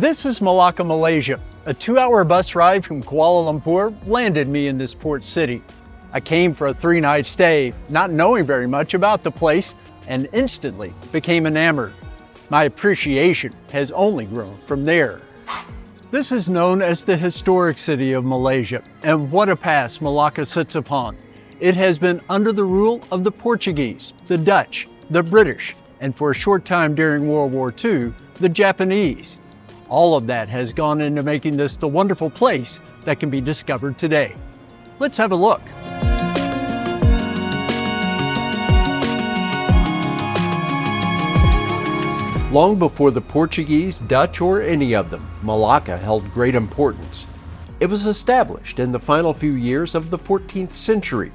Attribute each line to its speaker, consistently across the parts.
Speaker 1: This is Malacca, Malaysia. A 2-hour bus ride from Kuala Lumpur landed me in this port city. I came for a 3-night stay, not knowing very much about the place, and instantly became enamored. My appreciation has only grown from there. This is known as the historic city of Malaysia, and what a past Malacca sits upon. It has been under the rule of the Portuguese, the Dutch, the British, and for a short time during World War II, the Japanese. All of that has gone into making this the wonderful place that can be discovered today. Let's have a look. Long before the Portuguese, Dutch, or any of them, Malacca held great importance. It was established in the final few years of the 14th century.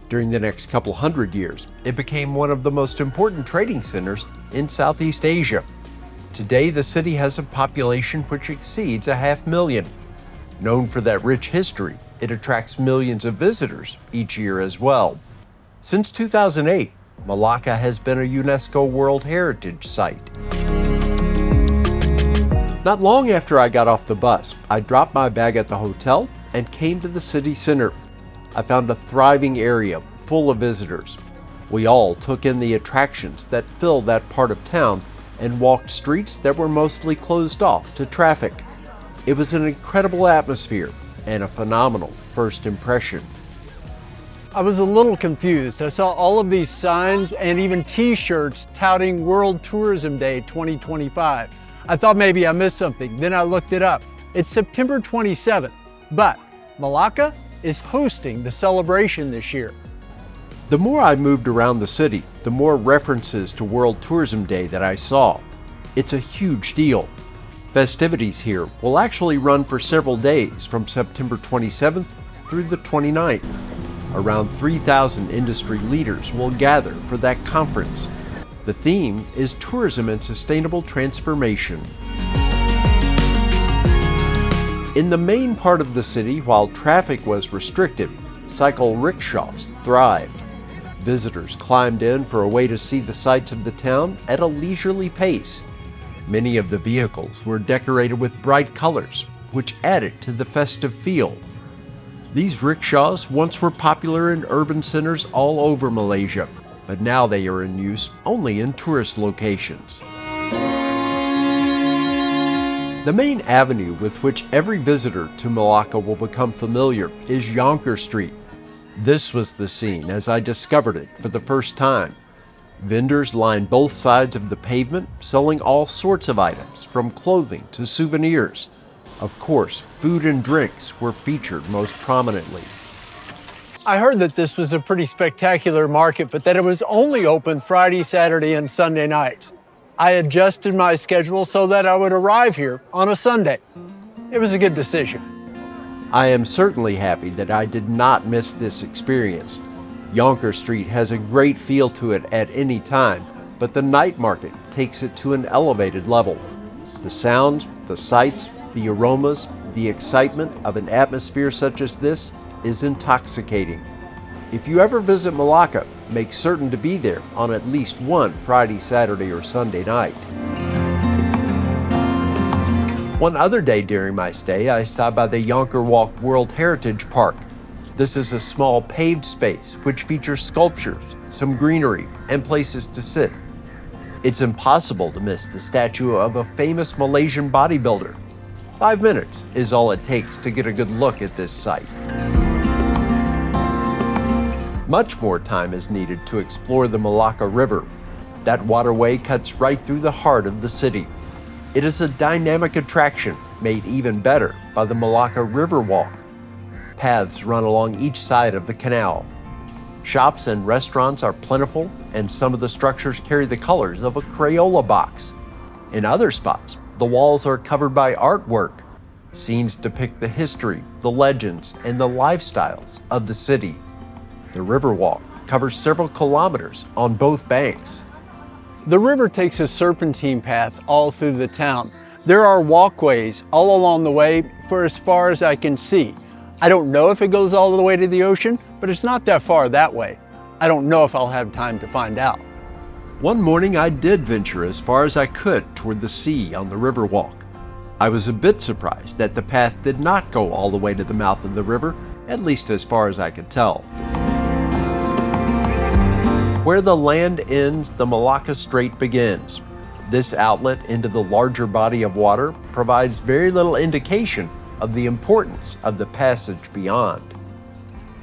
Speaker 1: During the next couple hundred years, it became one of the most important trading centers in Southeast Asia. Today, the city has a population which exceeds 500,000. Known for that rich history, it attracts millions of visitors each year as well. Since 2008, Malacca has been a UNESCO World Heritage Site. Not long after I got off the bus, I dropped my bag at the hotel and came to the city center. I found a thriving area full of visitors. We all took in the attractions that fill that part of town and walked streets that were mostly closed off to traffic. It was an incredible atmosphere and a phenomenal first impression. I was a little confused. I saw all of these signs and even t-shirts touting World Tourism Day 2025. I thought maybe I missed something. Then I looked it up. It's September 27th, but Malacca is hosting the celebration this year. The more I moved around the city, the more references to World Tourism Day that I saw. It's a huge deal. Festivities here will actually run for several days from September 27th through the 29th. Around 3,000 industry leaders will gather for that conference. The theme is Tourism and Sustainable Transformation. In the main part of the city, while traffic was restricted, cycle rickshaws thrived. Visitors climbed in for a way to see the sights of the town at a leisurely pace. Many of the vehicles were decorated with bright colors, which added to the festive feel. These rickshaws once were popular in urban centers all over Malaysia, but now they are in use only in tourist locations. The main avenue with which every visitor to Malacca will become familiar is Jonker Street. This was the scene as I discovered it for the first time. Vendors lined both sides of the pavement, selling all sorts of items, from clothing to souvenirs. Of course, food and drinks were featured most prominently. I heard that this was a pretty spectacular market, but that it was only open Friday, Saturday, and Sunday nights. I adjusted my schedule so that I would arrive here on a Sunday. It was a good decision. I am certainly happy that I did not miss this experience. Jonker Street has a great feel to it at any time, but the night market takes it to an elevated level. The sounds, the sights, the aromas, the excitement of an atmosphere such as this is intoxicating. If you ever visit Malacca, make certain to be there on at least one Friday, Saturday, or Sunday night. One other day during my stay, I stopped by the Yonkerwalk World Heritage Park. This is a small paved space which features sculptures, some greenery, and places to sit. It's impossible to miss the statue of a famous Malaysian bodybuilder. 5 minutes is all it takes to get a good look at this site. Much more time is needed to explore the Malaka River. That waterway cuts right through the heart of the city. It is a dynamic attraction made even better by the Malaka River Walk. Paths run along each side of the canal. Shops and restaurants are plentiful, and some of the structures carry the colors of a Crayola box. In other spots, the walls are covered by artwork. Scenes depict the history, the legends, and the lifestyles of the city. The Riverwalk covers several kilometers on both banks. The river takes a serpentine path all through the town. There are walkways all along the way for as far as I can see. I don't know if it goes all the way to the ocean, but it's not that far that way. I don't know if I'll have time to find out. One morning I did venture as far as I could toward the sea on the Riverwalk. I was a bit surprised that the path did not go all the way to the mouth of the river, at least as far as I could tell. Where the land ends, the Malacca Strait begins. This outlet into the larger body of water provides very little indication of the importance of the passage beyond.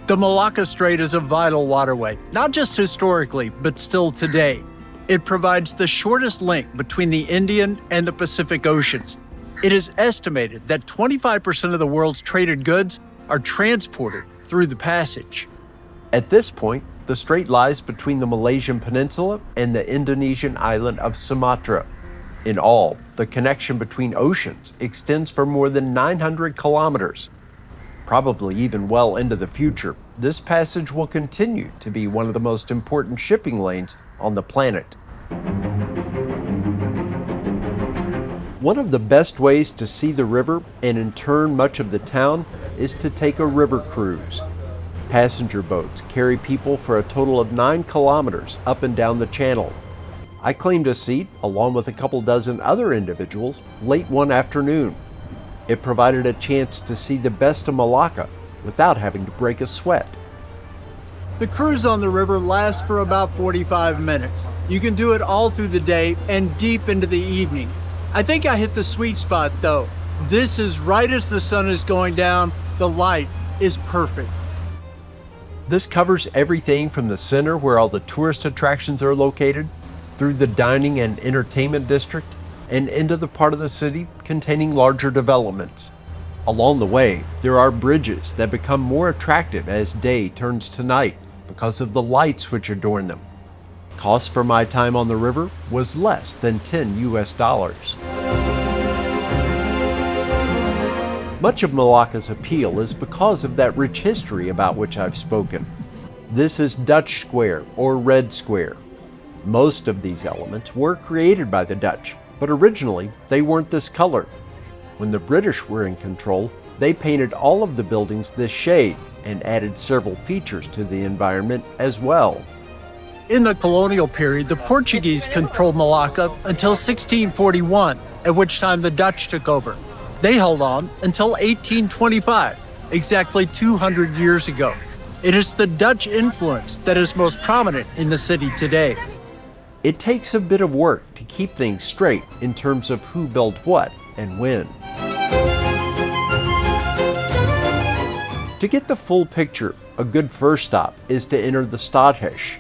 Speaker 2: The Malacca Strait is a vital waterway, not just historically, but still today. It provides the shortest link between the Indian and the Pacific Oceans. It is estimated that 25% of the world's traded goods are transported through the passage.
Speaker 1: At this point, the strait lies between the Malaysian peninsula and the Indonesian island of Sumatra. In all, the connection between oceans extends for more than 900 kilometers. Probably even well into the future, this passage will continue to be one of the most important shipping lanes on the planet. One of the best ways to see the river, and in turn much of the town, is to take a river cruise. Passenger boats carry people for a total of 9 kilometers up and down the channel. I claimed a seat, along with a couple dozen other individuals, late one afternoon. It provided a chance to see the best of Malacca without having to break a sweat.
Speaker 2: The cruise on the river lasts for about 45 minutes. You can do it all through the day and deep into the evening. I think I hit the sweet spot though. This is right as the sun is going down. The light is perfect.
Speaker 1: This covers everything from the center where all the tourist attractions are located, through the dining and entertainment district, and into the part of the city containing larger developments. Along the way, there are bridges that become more attractive as day turns to night because of the lights which adorn them. Cost for my time on the river was less than $10 US. Much of Malacca's appeal is because of that rich history about which I've spoken. This is Dutch Square, or Red Square. Most of these elements were created by the Dutch, but originally they weren't this colored. When the British were in control, they painted all of the buildings this shade and added several features to the environment as well.
Speaker 2: In the colonial period, the Portuguese controlled Malacca until 1641, at which time the Dutch took over. They held on until 1825, exactly 200 years ago. It is the Dutch influence that is most prominent in the city today.
Speaker 1: It takes a bit of work to keep things straight in terms of who built what and when. To get the full picture, a good first stop is to enter the Stadthuys.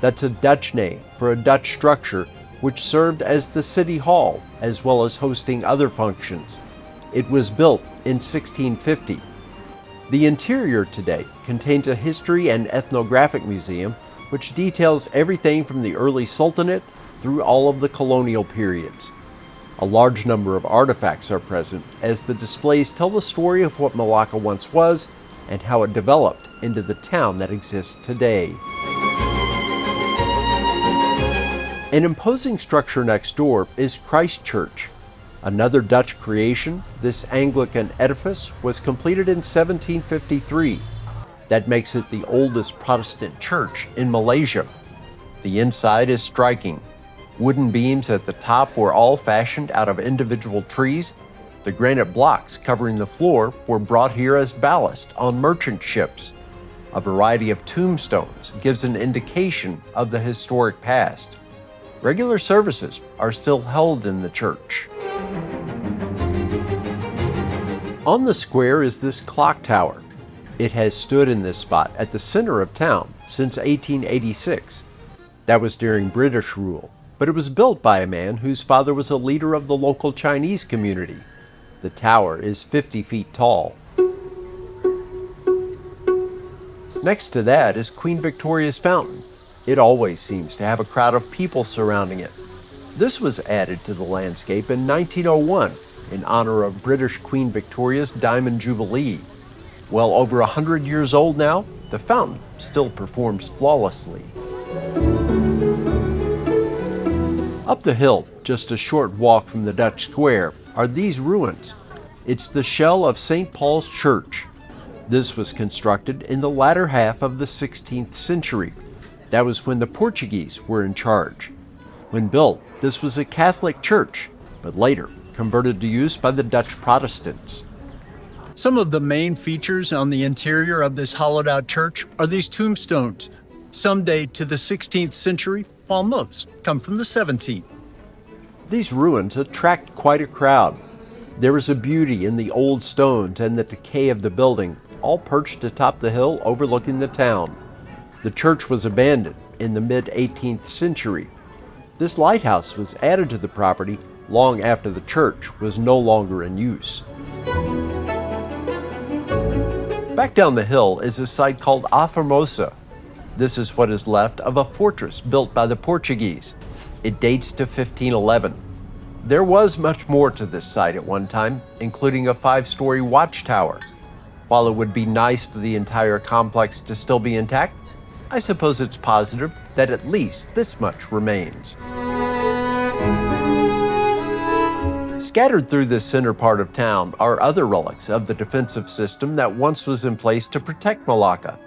Speaker 1: That's a Dutch name for a Dutch structure which served as the city hall as well as hosting other functions. It was built in 1650. The interior today contains a history and ethnographic museum which details everything from the early Sultanate through all of the colonial periods. A large number of artifacts are present as the displays tell the story of what Malacca once was and how it developed into the town that exists today. An imposing structure next door is Christ Church. Another Dutch creation, this Anglican edifice was completed in 1753. That makes it the oldest Protestant church in Malaysia. The inside is striking. Wooden beams at the top were all fashioned out of individual trees. The granite blocks covering the floor were brought here as ballast on merchant ships. A variety of tombstones gives an indication of the historic past. Regular services are still held in the church. On the square is this clock tower. It has stood in this spot at the center of town since 1886. That was during British rule, but it was built by a man whose father was a leader of the local Chinese community. The tower is 50 feet tall. Next to that is Queen Victoria's Fountain. It always seems to have a crowd of people surrounding it. This was added to the landscape in 1901 in honor of British Queen Victoria's Diamond Jubilee. Well over 100 years old now, the fountain still performs flawlessly. Up the hill, just a short walk from the Dutch Square, are these ruins. It's the shell of St. Paul's Church. This was constructed in the latter half of the 16th century. That was when the Portuguese were in charge. When built, this was a Catholic church, but later converted to use by the Dutch Protestants.
Speaker 2: Some of the main features on the interior of this hollowed-out church are these tombstones. Some date to the 16th century, while most come from the 17th.
Speaker 1: These ruins attract quite a crowd. There is a beauty in the old stones and the decay of the building, all perched atop the hill overlooking the town. The church was abandoned in the mid-18th century. This lighthouse was added to the property long after the church was no longer in use. Back down the hill is a site called Aphamosa. This is what is left of a fortress built by the Portuguese. It dates to 1511. There was much more to this site at one time, including a 5-story watchtower. While it would be nice for the entire complex to still be intact, I suppose it's positive that at least this much remains. Scattered through the center part of town are other relics of the defensive system that once was in place to protect Malacca.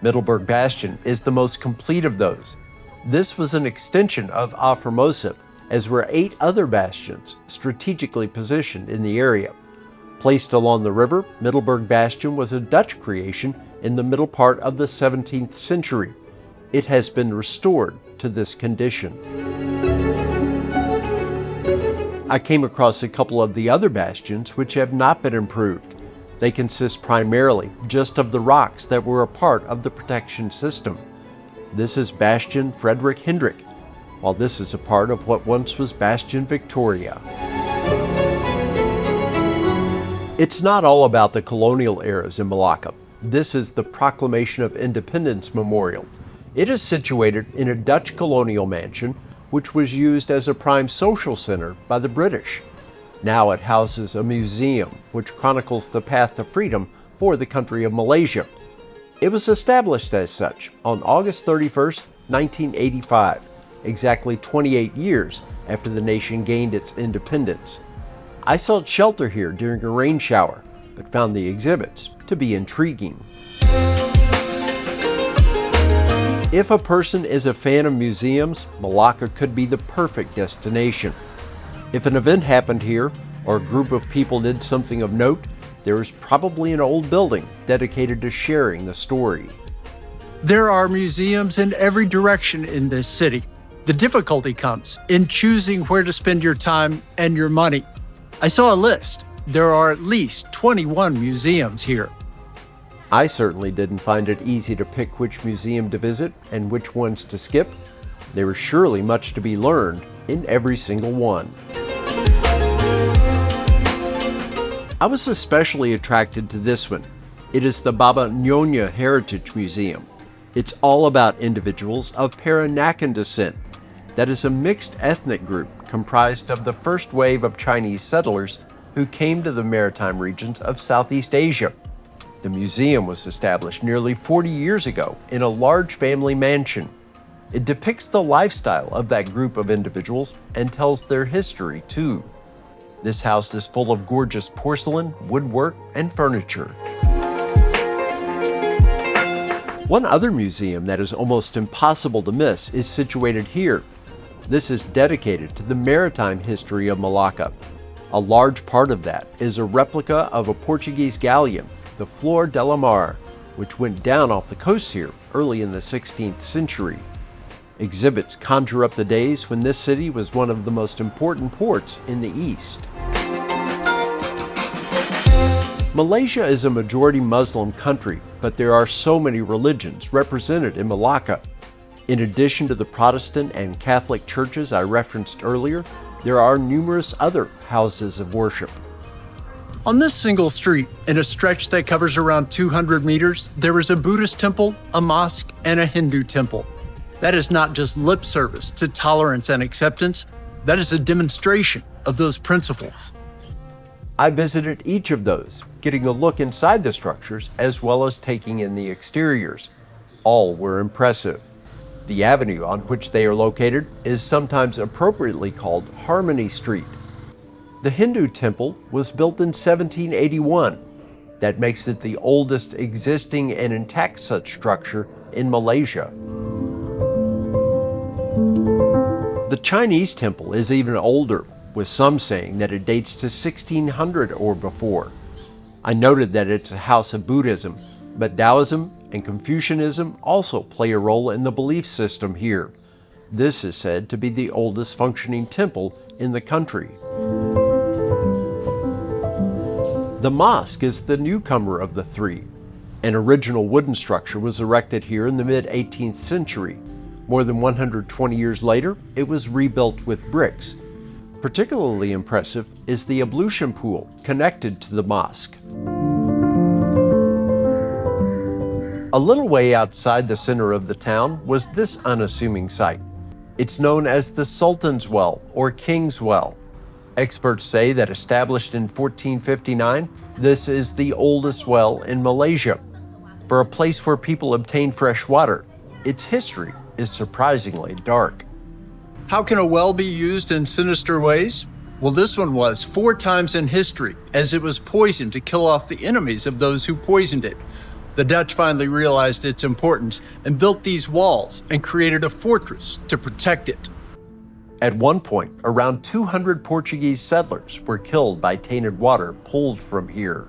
Speaker 1: Middberg Bastion is the most complete of those. This was an extension of Aphamosa, as were 8 other bastions strategically positioned in the area. Placed along the river, Middberg Bastion was a Dutch creation in the middle part of the 17th century. It has been restored to this condition. I came across a couple of the other bastions which have not been improved. They consist primarily just of the rocks that were a part of the protection system. This is Bastion Frederick Hendrich, while this is a part of what once was Bastion Victoria. It's not all about the colonial eras in Malacca. This is the Proclamation of Independence Memorial. It is situated in a Dutch colonial mansion which was used as a prime social center by the British. Now it houses a museum which chronicles the path to freedom for the country of Malaysia. It was established as such on August 31st, 1985, exactly 28 years after the nation gained its independence. I sought shelter here during a rain shower, but found the exhibits to be intriguing. If a person is a fan of museums, Malacca could be the perfect destination. If an event happened here, or a group of people did something of note, there is probably an old building dedicated to sharing the story.
Speaker 2: There are museums in every direction in this city. The difficulty comes in choosing where to spend your time and your money. I saw a list. There are at least 21 museums here.
Speaker 1: I certainly didn't find it easy to pick which museum to visit and which ones to skip. There is surely much to be learned in every single one. I was especially attracted to this one. It is the Baba Nyonya Heritage Museum. It's all about individuals of Peranakan descent. That is a mixed ethnic group comprised of the first wave of Chinese settlers who came to the maritime regions of Southeast Asia. The museum was established nearly 40 years ago in a large family mansion. It depicts the lifestyle of that group of individuals and tells their history too. This house is full of gorgeous porcelain, woodwork, and furniture. One other museum that is almost impossible to miss is situated here. This is dedicated to the maritime history of Malacca. A large part of that is a replica of a Portuguese galleon, the Flor de la Mar, which went down off the coast here early in the 16th century. Exhibits conjure up the days when this city was one of the most important ports in the East. Malaysia is a majority Muslim country, but there are so many religions represented in Malacca. In addition to the Protestant and Catholic churches I referenced earlier, there are numerous other houses of worship.
Speaker 2: On this single street, in a stretch that covers around 200 meters, there is a Buddhist temple, a mosque, and a Hindu temple. That is not just lip service to tolerance and acceptance, that is a demonstration of those principles.
Speaker 1: I visited each of those, getting a look inside the structures as well as taking in the exteriors. All were impressive. The avenue on which they are located is sometimes appropriately called Harmony Street. The Hindu temple was built in 1781. That makes it the oldest existing and intact such structure in Malaysia. The Chinese temple is even older. with some saying that it dates to 1600 or before. I noted that it's a house of Buddhism, but Taoism and Confucianism also play a role in the belief system here. This is said to be the oldest functioning temple in the country. The mosque is the newcomer of the three. An original wooden structure was erected here in the mid-18th century. More than 120 years later, it was rebuilt with bricks. Particularly impressive is the ablution pool connected to the mosque. A little way outside the center of the town was this unassuming site. It's known as the Sultans Well or King's Well. Experts say that established in 1459, this is the oldest well in Malaysia. For a place where people obtain fresh water, its history is surprisingly dark.
Speaker 2: How can a well be used in sinister ways? Well, this one was 4 times in history, as it was poisoned to kill off the enemies of those who poisoned it. The Dutch finally realized its importance and built these walls and created a fortress to protect it.
Speaker 1: At one point, around 200 Portuguese settlers were killed by tainted water pulled from here.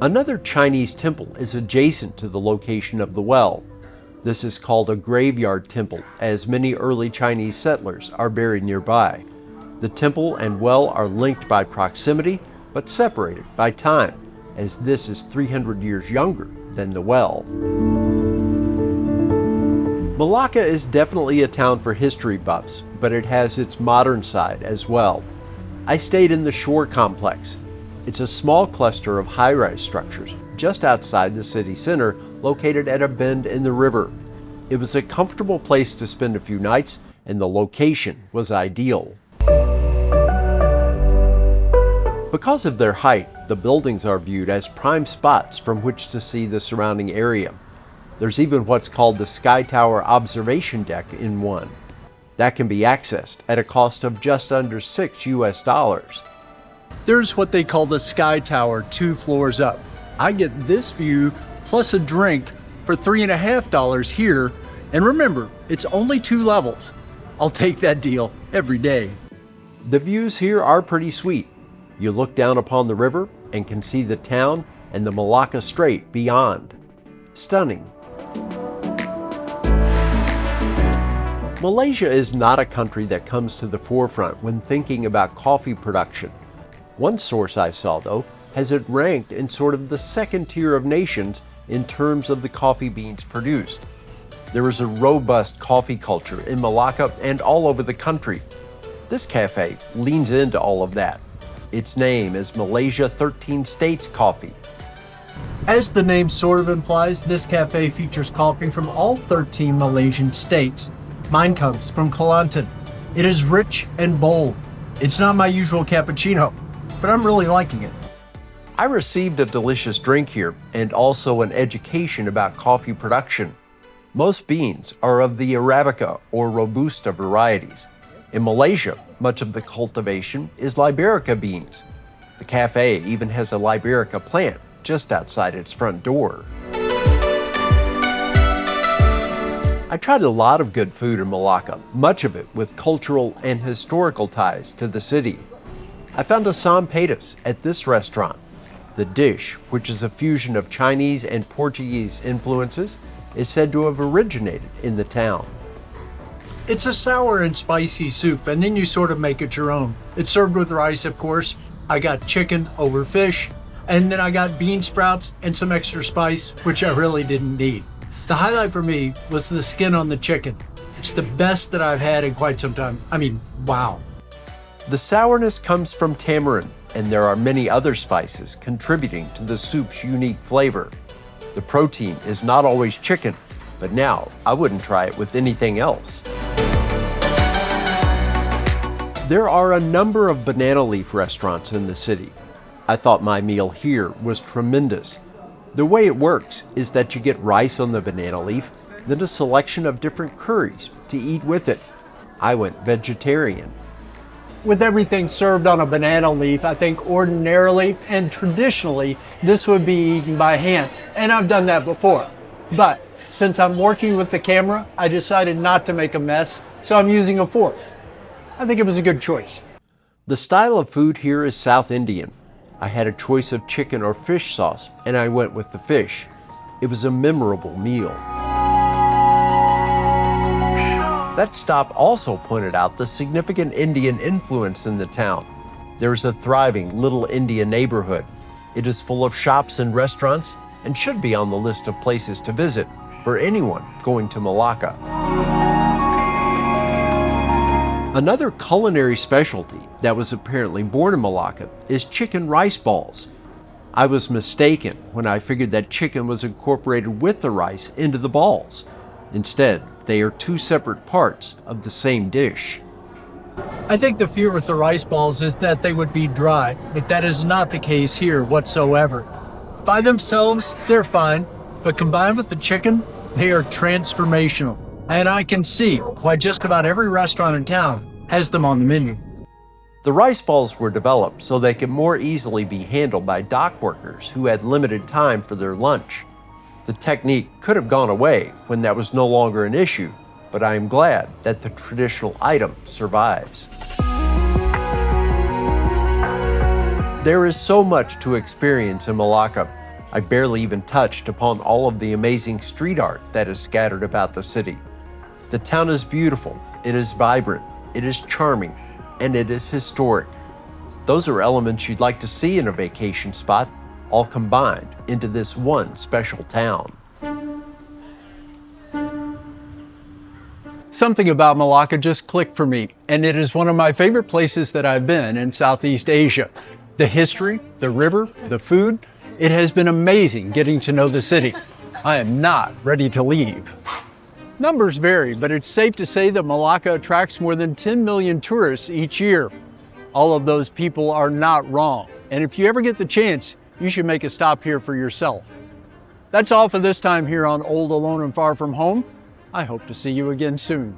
Speaker 1: Another Chinese temple is adjacent to the location of the well. This is called a graveyard temple, as many early Chinese settlers are buried nearby. The temple and well are linked by proximity, but separated by time, as this is 300 years younger than the well. Malacca is definitely a town for history buffs, but it has its modern side as well. I stayed in the Shore Complex. It's a small cluster of high-rise structures just outside the city center, located at a bend in the river. It was a comfortable place to spend a few nights, and the location was ideal. Because of their height, the buildings are viewed as prime spots from which to see the surrounding area. There's even what's called the Sky Tower Observation Deck in one. That can be accessed at a cost of just under $6.
Speaker 2: There's what they call the Sky Tower 2 floors up. I get this view plus a drink for $3.50 here, and remember, it's only 2 levels. I'll take that deal every day.
Speaker 1: The views here are pretty sweet. You look down upon the river and can see the town and the Malacca Strait beyond. Stunning. Malaysia is not a country that comes to the forefront when thinking about coffee production. One source I saw, though, has it ranked in sort of the second tier of nations in terms of the coffee beans produced. There is a robust coffee culture in Malacca and all over the country. This cafe leans into all of that. Its name is Malaysia 13 States Coffee.
Speaker 2: As the name sort of implies, this cafe features coffee from all 13 Malaysian states. Mine comes from Kelantan. It is rich and bold. It's not my usual cappuccino, but I'm really liking it.
Speaker 1: I received a delicious drink here and also an education about coffee production. Most beans are of the Arabica or Robusta varieties. In Malaysia, much of the cultivation is Liberica beans. The cafe even has a Liberica plant just outside its front door. I tried a lot of good food in Malacca, much of it with cultural and historical ties to the city. I found a Sampus at this restaurant. The dish, which is a fusion of Chinese and Portuguese influences, is said to have originated in the town.
Speaker 2: It's a sour and spicy soup, and then you sort of make it your own. It's served with rice, of course. I got chicken over fish, and then I got bean sprouts and some extra spice, which I really didn't need. The highlight for me was the skin on the chicken. It's the best that I've had in quite some time. I mean, wow.
Speaker 1: The sourness comes from tamarind, and there are many other spices contributing to the soup's unique flavor. The protein is not always chicken, but now I wouldn't try it with anything else. There are a number of banana leaf restaurants in the city. I thought my meal here was tremendous. The way it works is that you get rice on the banana leaf, then a selection of different curries to eat with it. I went vegetarian.
Speaker 2: With everything served on a banana leaf, I think ordinarily and traditionally, this would be eaten by hand. And I've done that before. But since I'm working with the camera, I decided not to make a mess so I'm using a fork. I think it was a good choice.
Speaker 1: The style of food here is South Indian. I had a choice of chicken or fish sauce, and I went with the fish. It was a memorable meal. That stop also pointed out the significant Indian influence in the town. There is a thriving Little India neighborhood. It is full of shops and restaurants and should be on the list of places to visit for anyone going to Malacca. Another culinary specialty that was apparently born in Malacca is chicken rice balls. I was mistaken when I figured that chicken was incorporated with the rice into the balls. Instead, they are two separate parts of the same dish.
Speaker 2: I think the fear with the rice balls is that they would be dry, but that is not the case here whatsoever. By themselves, they're fine, but combined with the chicken, they are transformational. And I can see why just about every restaurant in town has them on the menu.
Speaker 1: The rice balls were developed so they could more easily be handled by dock workers who had limited time for their lunch. The technique could have gone away when that was no longer an issue, but I am glad that the traditional item survives. There is so much to experience in Malacca. I barely even touched upon all of the amazing street art that is scattered about the city. The town is beautiful, it is vibrant, it is charming, and it is historic. Those are elements you'd like to see in a vacation spot, all combined into this one special town.
Speaker 2: Something about Malacca just clicked for me, and it is one of my favorite places that I've been in Southeast Asia. The history, the river, the food, it has been amazing getting to know the city. I am not ready to leave. Numbers vary, but it's safe to say that Malacca attracts more than 10 million tourists each year. All of those people are not wrong, and if you ever get the chance, you should make a stop here for yourself. That's all for this time here on Old, Alone, and Far From Home. I hope to see you again soon.